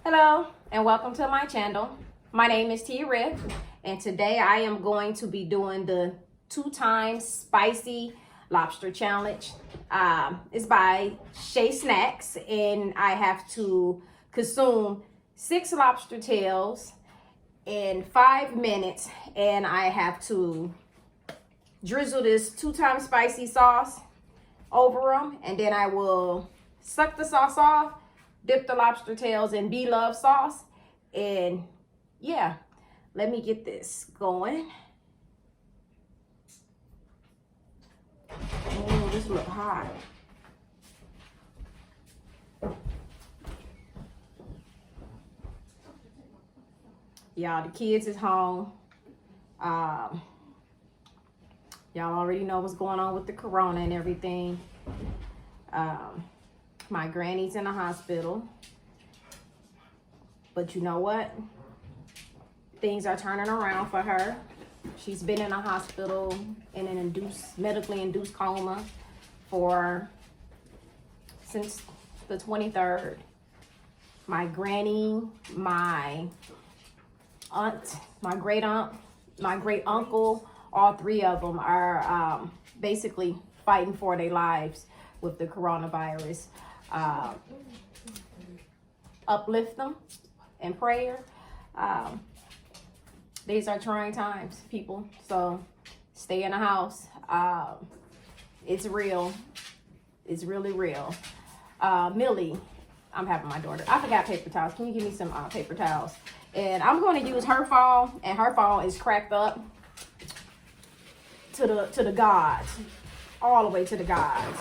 Hello and welcome to my channel. My name is T-riff and today I am going to be doing the 2 times spicy lobster challenge. It's by Shay Snacks and I have to consume 6 lobster tails in 5 minutes, and I have to drizzle this 2 times spicy sauce over them, and then I will suck the sauce off, dip the lobster tails in B-Love sauce, and yeah, let me get this going. Oh, this look hot. Y'all, the kids is home. Y'all already know what's going on with the corona and everything. My granny's in the hospital. But you know what? Things are turning around for her. She's been in a hospital in an medically induced coma since the 23rd. My granny, my aunt, my great aunt, my great uncle, all 3 of them are basically fighting for their lives with the coronavirus. Uplift them in prayer. These are trying times, people, so stay in the house. It's real. It's really real. Millie, I'm having my daughter. I forgot paper towels. Can you give me some paper towels? And I'm going to use her phone, and her phone is cracked up to the gods, all the way to the gods.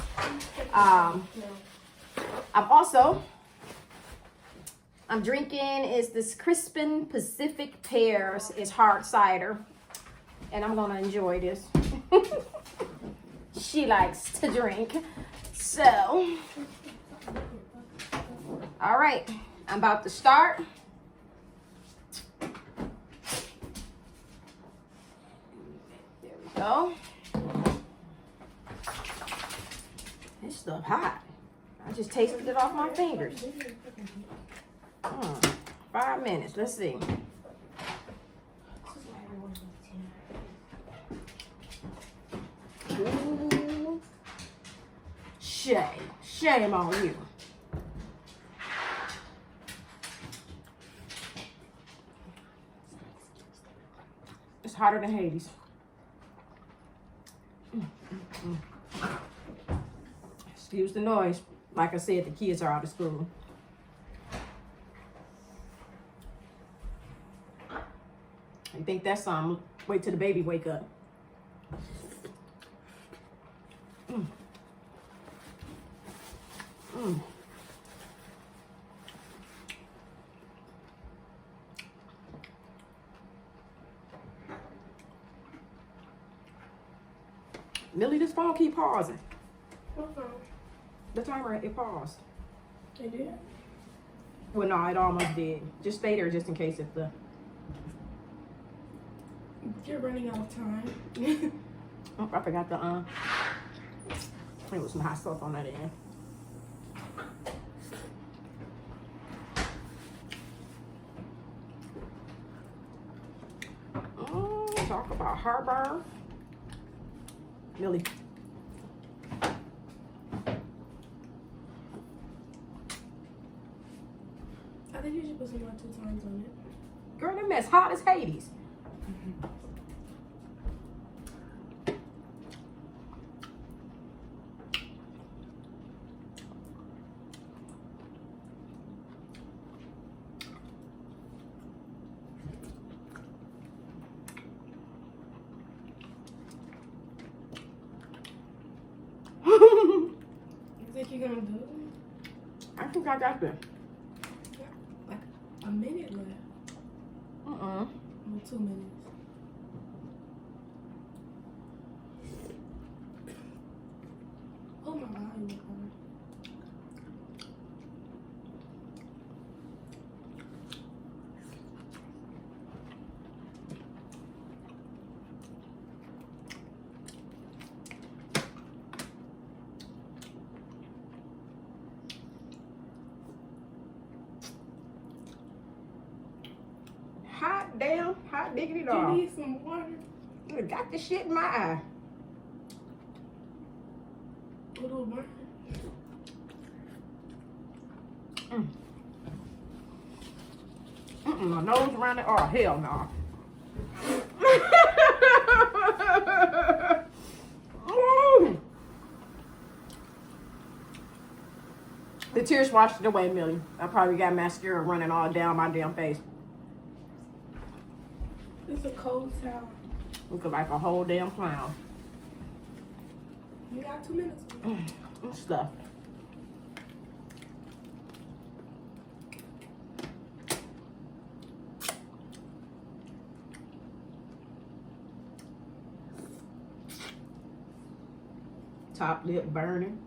I'm drinking is this Crispin Pacific Pears. It's hard cider, and I'm gonna enjoy this. She likes to drink, so all right, I'm about to start. Go. This stuff hot. I just tasted it off my fingers. 5 minutes. Let's see. Ooh. Shame on you. It's hotter than Hades. Excuse the noise. Like I said, the kids are out of school. You think that's something? Wait till the baby wake up. Millie, this phone keep pausing. What phone? The timer, it paused. It did? Well, no, it almost did. Just stay there just in case if the... You're running out of time. Oh, I forgot the, there was some hot stuff on that end. Talk about heartburn. Millie. I think you should put some more 2 times on it. Girl, that mess hot as Hades. You think you're gonna do it? I think I got this. Like a minute left. Well, 2 minutes. Oh my God. damn hot diggity You dog. need some water. I got the shit in my eye. A little burn. My nose around it. Oh, hell no. Ooh. The tears washed it away, Millie. I probably got mascara running all down my damn face. It's a cold towel. Looking like a whole damn clown. You got 2 minutes. Stuff. Top lip burning.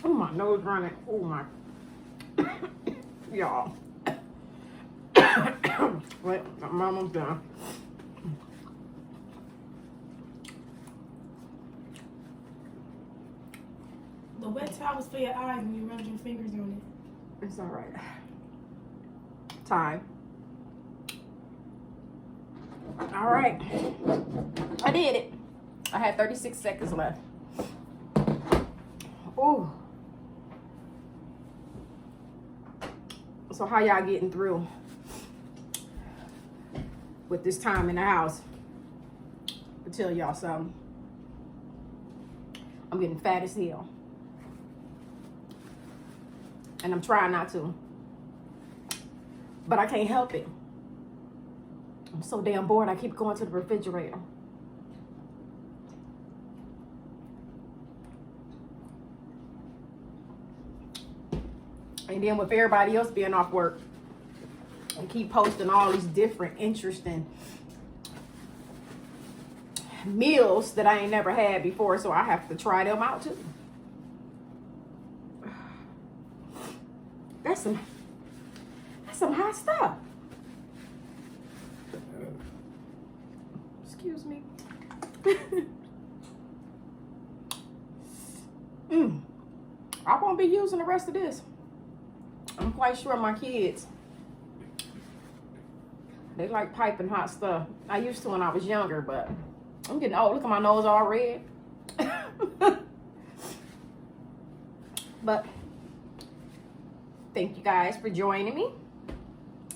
Oh, my nose running. Oh, my. Y'all. Wait, I'm almost done. The wet towel is for your eyes when you rub your fingers on it. It's all right. Time. All right. I did it. I had 36 seconds left. Ooh. So how y'all getting through with this time in the house? I'll tell y'all something. I'm getting fat as hell. And I'm trying not to. But I can't help it. I'm so damn bored, I keep going to the refrigerator. And then with everybody else being off work, and keep posting all these different interesting meals that I ain't never had before, so I have to try them out too. That's some hot stuff. Excuse me. I won't be using the rest of this. I'm quite sure my kids, they like piping hot stuff. I used to when I was younger, but I'm getting old. Look at my nose all red. But thank you guys for joining me.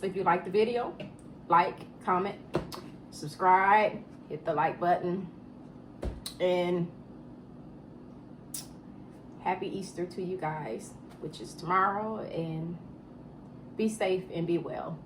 If you like the video, like, comment, subscribe, hit the like button, and happy Easter to you guys, which is tomorrow, and be safe and be well.